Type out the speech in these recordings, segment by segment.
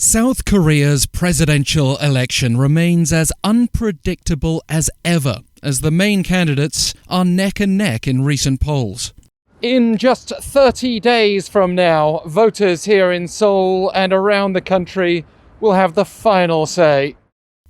South Korea's presidential election remains as unpredictable as ever, as the main candidates are neck and neck in recent polls. In just 30 days from now, voters here in Seoul and around the country will have the final say.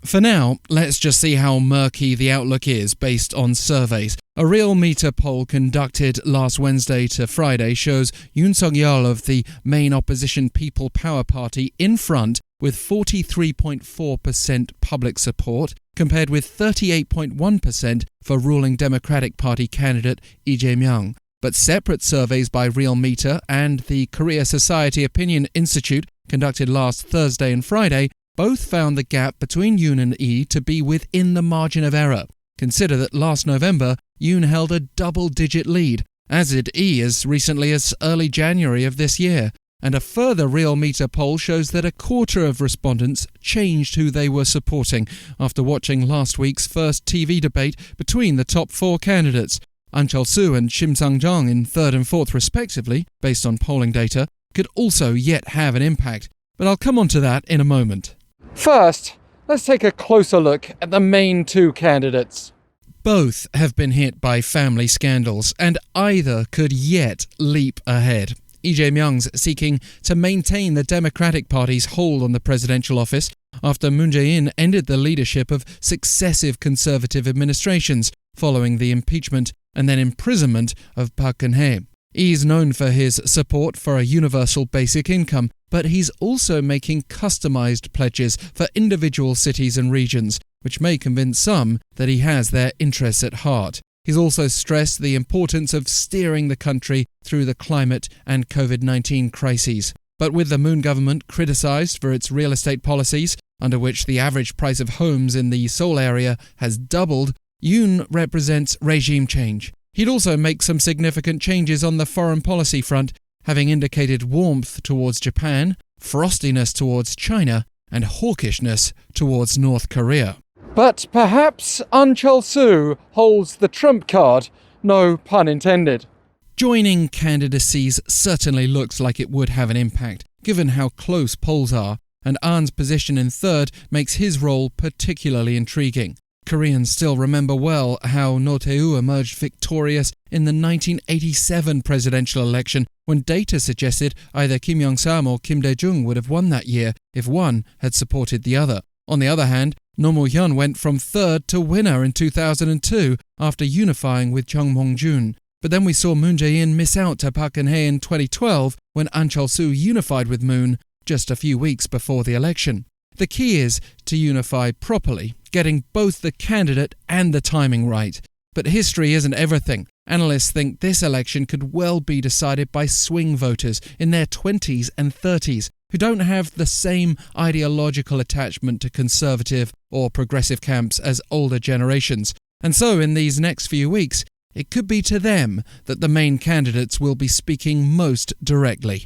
For now, let's just see how murky the outlook is based on surveys. A Real Meter poll conducted last Wednesday to Friday shows Yoon-Suk-yeol of the main opposition People Power Party in front with 43.4% public support, compared with 38.1% for ruling Democratic Party candidate Lee-Jae-myung. But separate surveys by Real Meter and the Korea Society Opinion Institute, conducted last Thursday and Friday, both found the gap between Yoon and Lee to be within the margin of error. Consider that last November, Yoon held a double-digit lead, as did Lee as recently as early January of this year. And a further Real Meter poll shows that a quarter of respondents changed who they were supporting after watching last week's first TV debate between the top four candidates. Ahn-Cheol-soo and Sim-Sang-jung in third and fourth respectively, based on polling data, could also yet have an impact. But I'll come on to that in a moment. First, let's take a closer look at the main two candidates. Both have been hit by family scandals, and either could yet leap ahead. Lee-Jae-myung's seeking to maintain the Democratic Party's hold on the presidential office after Moon-Jae-in ended the leadership of successive Conservative administrations following the impeachment and then imprisonment of Park-Geun-hye. He's known for his support for a universal basic income, but he's also making customized pledges for individual cities and regions, which may convince some that he has their interests at heart. He's also stressed the importance of steering the country through the climate and COVID-19 crises. But with the Moon government criticised for its real estate policies, under which the average price of homes in the Seoul area has doubled, Yoon represents regime change. He'd also make some significant changes on the foreign policy front, having indicated warmth towards Japan, frostiness towards China, and hawkishness towards North Korea. But perhaps Ahn-Cheol-soo holds the trump card, no pun intended. Joining candidacies certainly looks like it would have an impact, given how close polls are, and Ahn's position in third makes his role particularly intriguing. Koreans still remember well how Roh-Tae-woo emerged victorious in the 1987 presidential election, when data suggested either Kim Yong-sam or Kim-Dae-jung would have won that year if one had supported the other. On the other hand, Roh-Moo-hyun went from third to winner in 2002 after unifying with Chung Mong-jun. But then we saw Moon-Jae-in miss out to Park-Geun-hye in 2012 when Ahn-Cheol-soo unified with Moon just a few weeks before the election. The key is to unify properly, getting both the candidate and the timing right. But history isn't everything. Analysts think this election could well be decided by swing voters in their 20s and 30s who don't have the same ideological attachment to conservative or progressive camps as older generations. And so in these next few weeks, it could be to them that the main candidates will be speaking most directly.